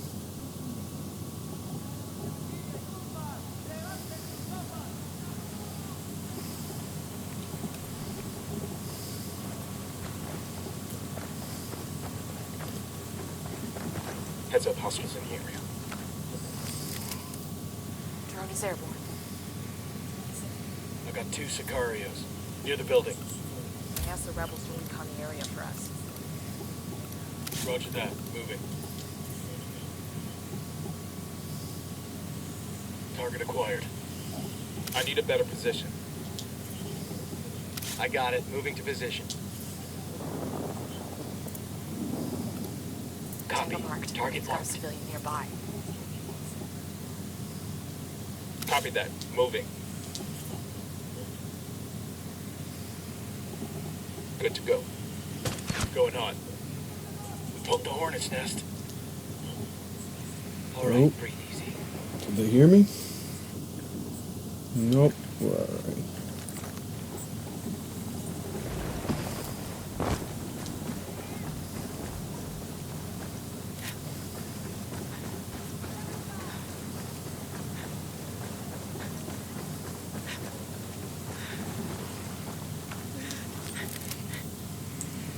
Heads up, hostiles in the area. Drone is airborne. I got 2 Sicarios near the building. I asked the rebels to recon the area for us. Roger that. Moving. Target acquired. I need a better position. I got it. Moving to position. Copy. Tango marked. Target It's got a marked. civilian nearby. Copy that. Moving. Good to go. Going on. We poked the hornet's nest. All right, Nope. breathe easy. Did they hear me? Nope. We're alright.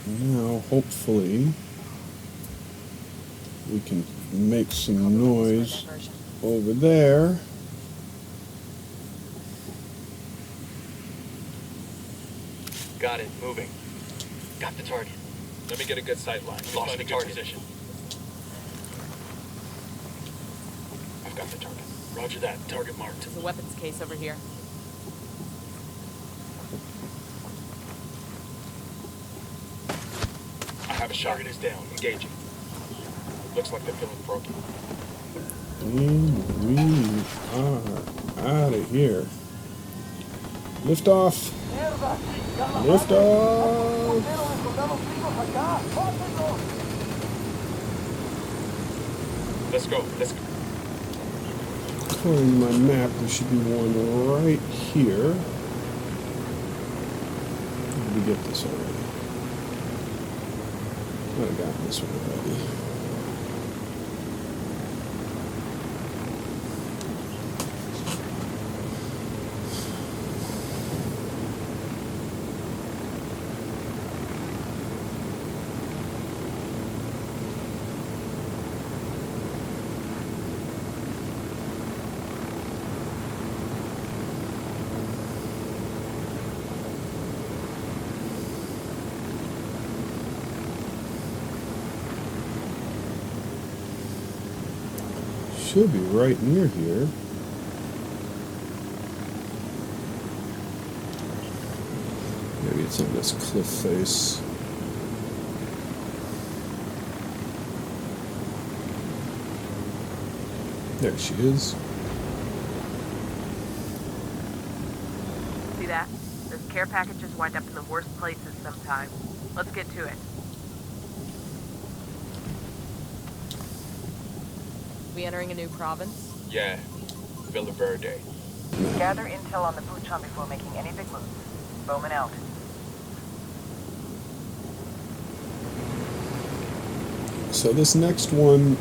Now, hopefully, we can make some noise Diversion. over there. Got it. Moving. Got the target. Let me get a good sight line. Lost Find a the good target. position. I've got the target. Roger that. Target marked. There's a weapons case over here. I have a shot. Target is down. Engaging. Looks like they're feeling broken. And we are out of here. Lift off. Lift off. Let's go. Let's go. According to my map, there should be one right here. Did we get this already? Might have gotten this one already. Should be right near here. Maybe it's on this cliff face. There she is. See that? Those care packages wind up in the worst places sometimes. Let's get to it. We entering a new province? Yeah, Villa Verde. Gather intel on the Buchan before making any big moves. Bowman out. So this next one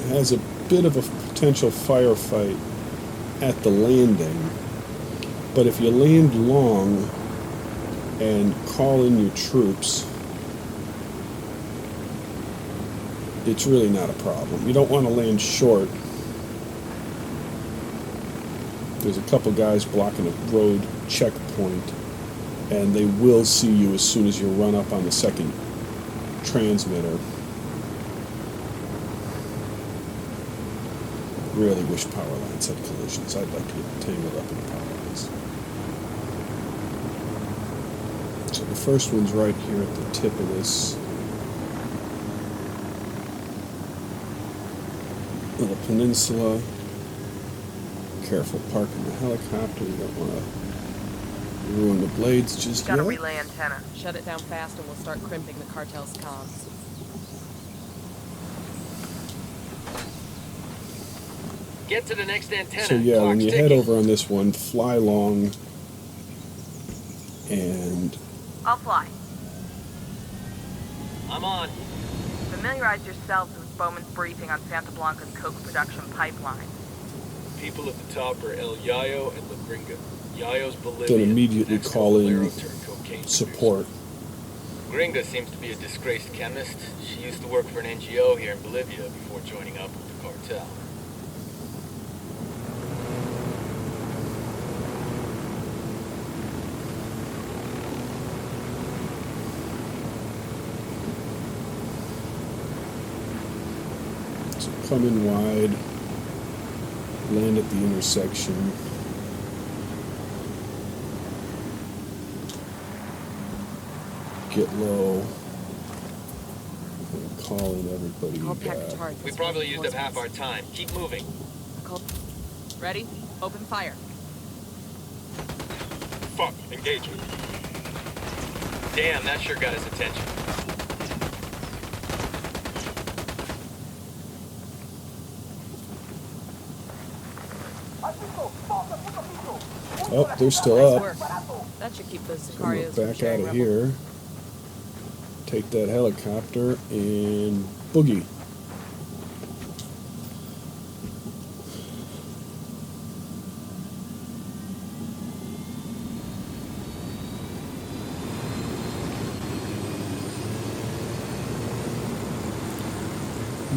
has a bit of a potential firefight at the landing, but if you land long and call in your troops, it's really not a problem. You don't want to land short. There's a couple guys blocking a road checkpoint, and they will see you as soon as you run up on the second transmitter. Really wish power lines had collisions. I'd like to get tangled up in the power lines. So the first one's right here at the tip of this little peninsula. Careful parking the helicopter. You don't want to ruin the blades just Got a yet. relay antenna. Shut it down fast and we'll start crimping the cartel's comms. Get to the next antenna. So yeah, when Clock's you head ticking. over on this one, fly long and I'll fly. I'm on. Familiarize yourselves with Bowman's briefing on Santa Blanca's coke production pipeline. People at the top are El Yayo and La Gringa. Yayo's Bolivia. then immediately Next call in Valero turned cocaine support. Gringa seems to be a disgraced chemist. She used to work for an NGO here in Bolivia before joining up with the cartel. So come in wide, land at the intersection. Get low. And call in everybody you Call pack got. targets. We probably used up half our time. Keep moving. Call. Ready? Open fire. Fuck, engaging. Damn, that sure got his attention. Oh, they're still Nice up. work. That should keep those So I'm gonna Sicarios from back sharing out of rebel. here. Take that helicopter and boogie.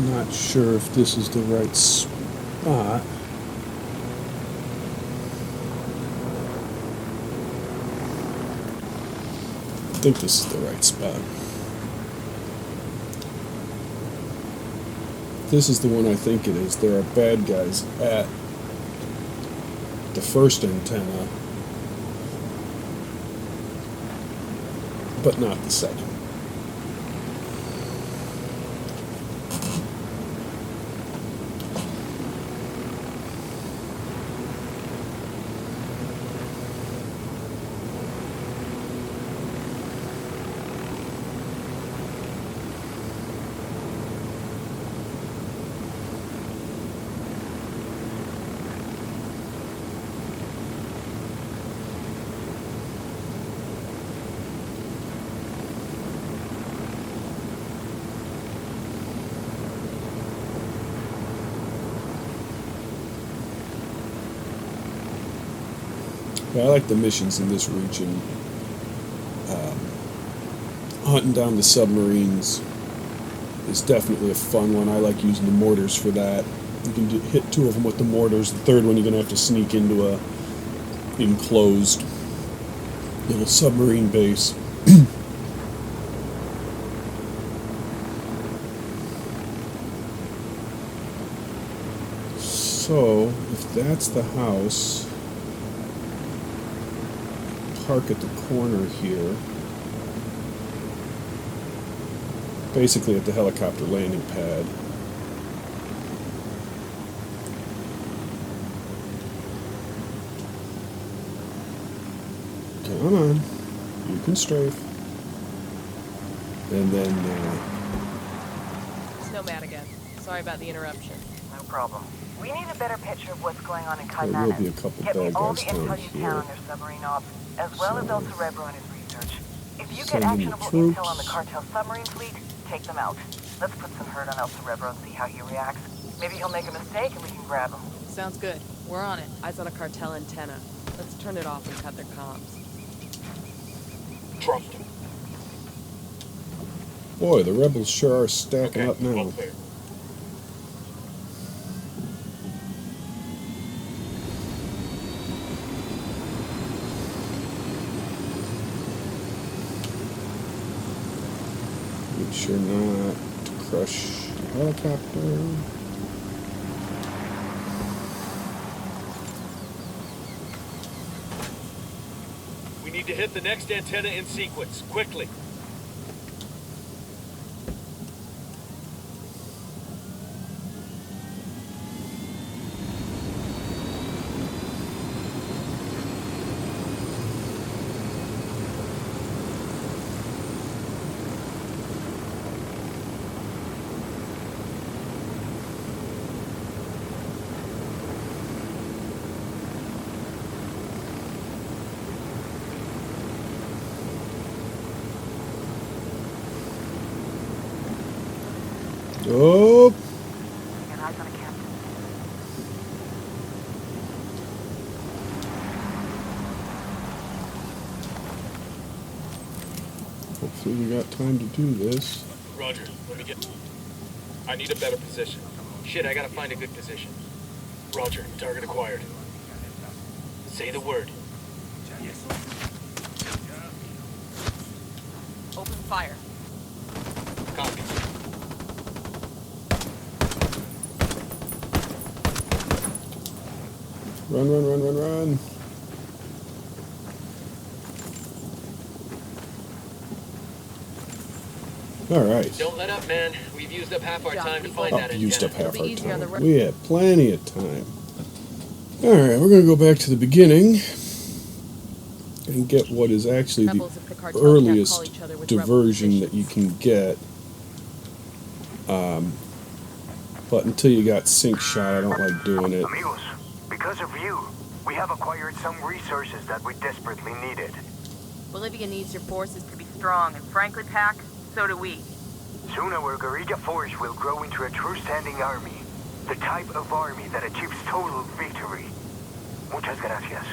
Not sure if this is the right spot. I think this is the right spot. This is the one I think it is. There are bad guys at the first antenna, but not the second. Yeah, I like the missions in this region. Hunting down the submarines is definitely a fun one. I like using the mortars for that. You can hit 2 of them with the mortars. The third one you're going to have to sneak into a enclosed little submarine base. So, if that's the house, park at the corner here. Basically at the helicopter landing pad. Come on, you can strafe. And then, Snowman again. Sorry about the interruption. No problem. We need a better picture of what's going on in there Kaimanis. will be a couple Get me bad all guys the intel down you can here. on their submarine ops, as well as El Cerebro and his research. If you get Send in the actionable troops. intel on the cartel submarine fleet, take them out. Let's put some hurt on El Cerebro and see how he reacts. Maybe he'll make a mistake and we can grab him. Sounds good. We're on it. Eyes on a cartel antenna. Let's turn it off and cut their comms. Trust him. Boy, the rebels sure are stacking Okay, up now. all clear. Make sure not to crush the helicopter. We need to hit the next antenna in sequence, quickly. Oh, Get eyes on a captain. hopefully we got time to do this. Roger, let me get... I need a better position. Shit, I gotta find a good position. Roger, target acquired. Say the word. Open fire. Copy. Run, run, run, run, run. All right. Don't let up, man. We've used up half our Good job, time to people. find that Oh, used up antenna. half It'll our be easier on the time. road. We had plenty of time. All right, we're going to go back to the beginning and get what is actually the Rebels if the cartel can't earliest call each other with rebel diversion that you positions. can get. But until you got sync shot, I don't like doing it. Amigos, because of you, we have acquired some resources that we desperately needed. Bolivia needs your forces to be strong, and frankly, Pac, so do we. Soon our guerrilla force will grow into a true standing army. The type of army that achieves total victory. Muchas gracias.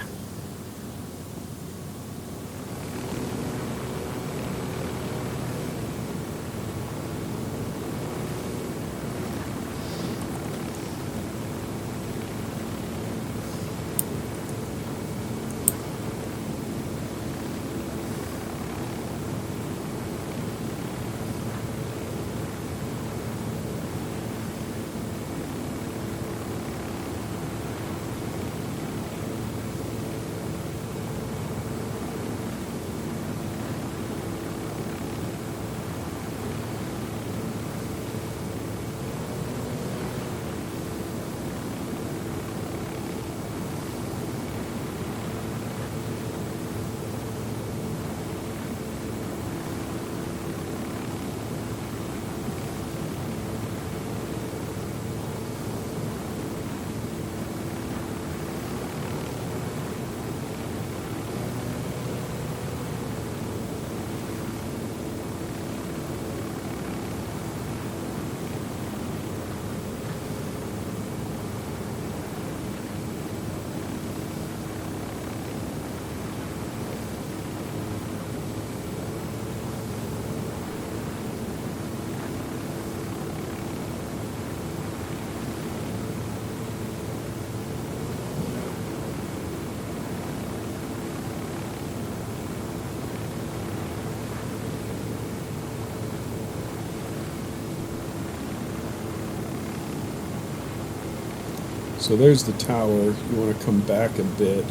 So there's the tower. You want to come back a bit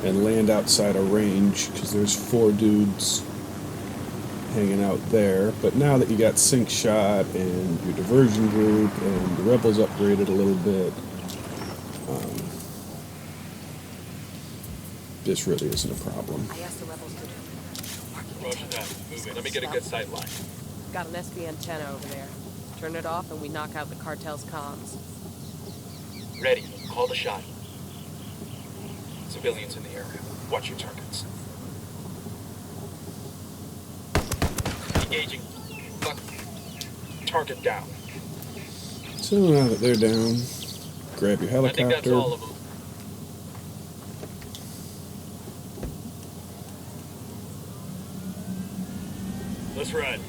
and land outside a range, because there's 4 dudes hanging out there. But now that you got sync shot and your diversion group and the rebels upgraded a little bit, this really isn't a problem. I asked the rebels to Roger that. Move it. Let me get a good sight line. got an SV antenna over there. Turn it off and we knock out the cartel's comms. Ready. Call the shot. Civilians in the area. Watch your targets. Engaging. Fuck. Target down. So now that they're down, grab your I think that's helicopter. all of them. Let's ride.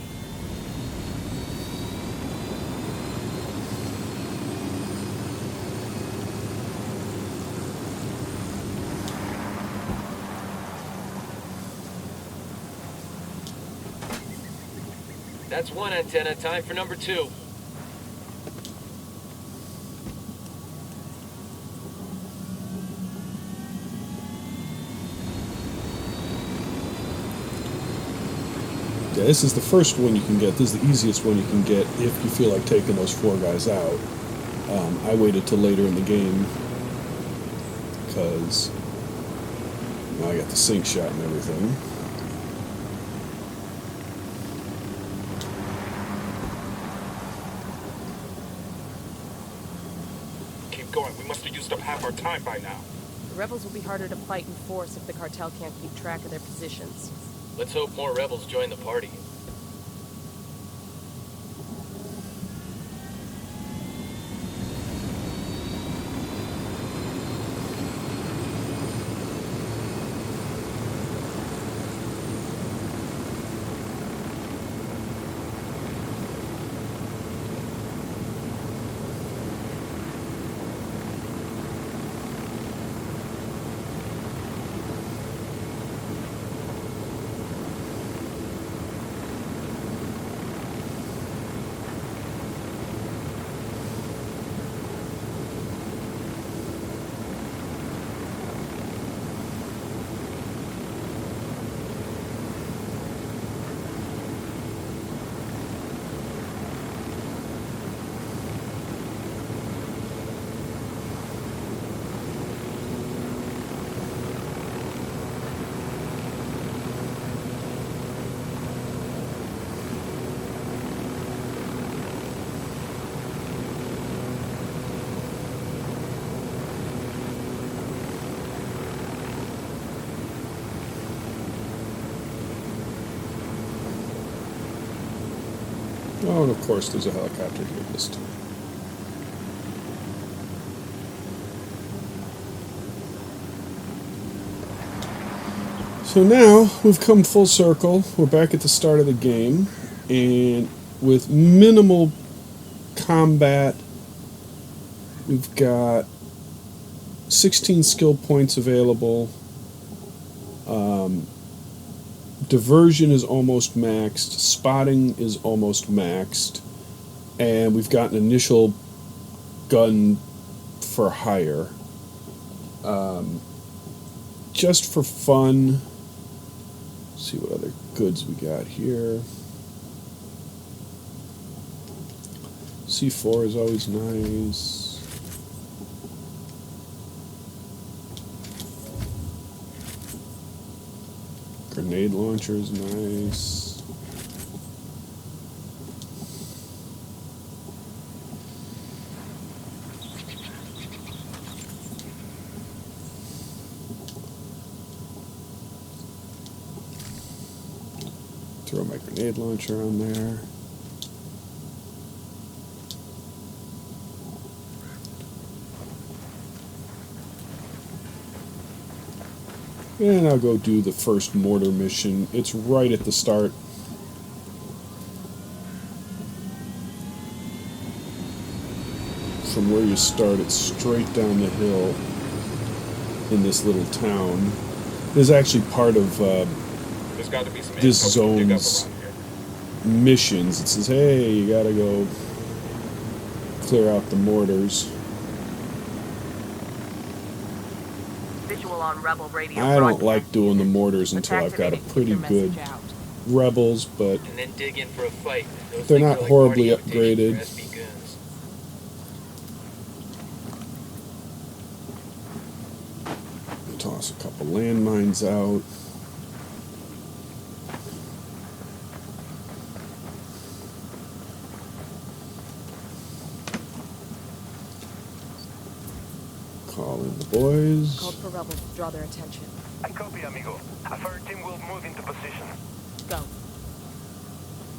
That's one antenna. Time for number 2. Yeah, this is the first one you can get. This is the easiest one you can get if you feel like taking those 4 guys out. I waited till later in the game because now I got the sync shot and everything. Keep going. We must have used up half our time by now. The rebels will be harder to fight in force if the cartel can't keep track of their positions. Let's hope more rebels join the party. Oh, and of course there's a helicopter here this time. So now we've come full circle. We're back at the start of the game, and with minimal combat, we've got 16 skill points available. Diversion is almost maxed. Spotting is almost maxed. And we've got an initial gun for hire. Just for fun. Let's see what other goods we got here. C4 is always nice. Grenade launcher is nice. Throw my grenade launcher on there. And I'll go do the first mortar mission. It's right at the start. From where you start, it's straight down the hill in this little town. This is actually part of There's got to be some this info we can dig up zone's around here. missions. It says, hey, you gotta go clear out the mortars. full-on rebel radio I don't broadcast like doing the unit. mortars until I've got a Let's activate pretty and get your good message out. rebels, but And then dig in for a fight. Those they're things not are like horribly party invitations upgraded. for SB goons. Toss a couple landmines out. Call in the boys. Called for rebels to draw their attention. I copy, amigo. A third team will move into position. Go.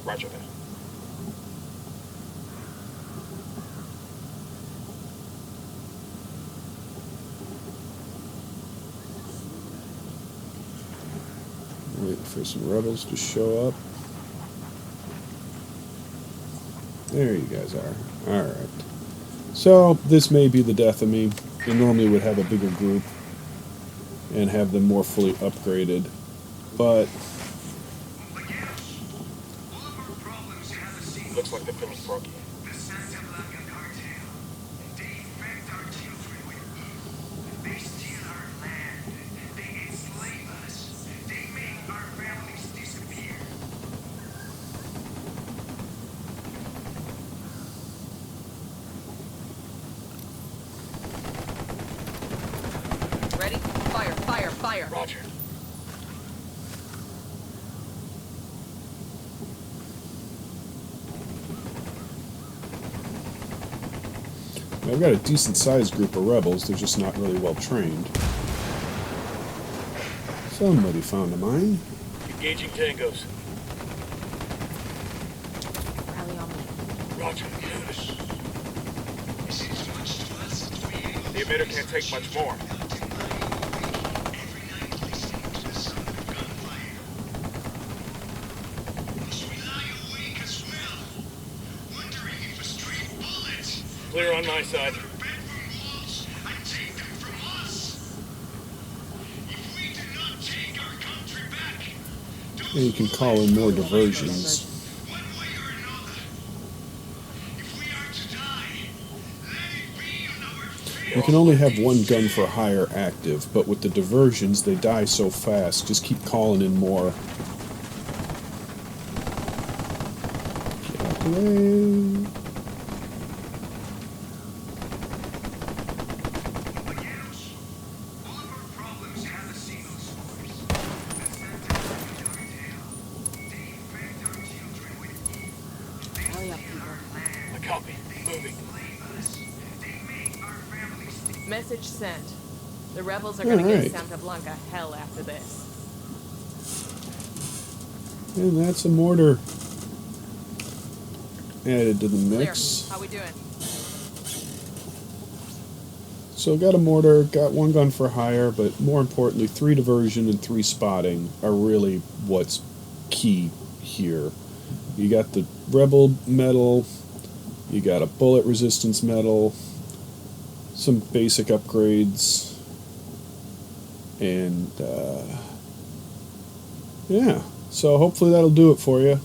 Roger that. Waiting for some rebels to show up. There you guys are. Alright. So, this may be the death of me. I normally would have a bigger group and have them more fully upgraded. But Looks like they're feeling froggy. Ready? Fire, fire, fire. Roger. I've got a decent sized group of rebels, they're just not really well trained. Somebody found a mine. Engaging tangos. Rally on me. Roger. The emitter can't take much more. Clear on my side. And you can call in more diversions. You can only have one gun for hire active, but with the diversions, they die so fast. Just keep calling in more. Get out the way. Rally up, people. I copy. Moving. Message sent. The rebels are gonna Alright. give Santa Blanca hell after this. And that's a mortar added to the Clear. mix. How we doing? So got a mortar, got one gun for hire, but more importantly, 3 diversion and 3 spotting are really what's key here. You got the rebel medal, you got a bullet resistance medal, some basic upgrades, and yeah. So hopefully that'll do it for you.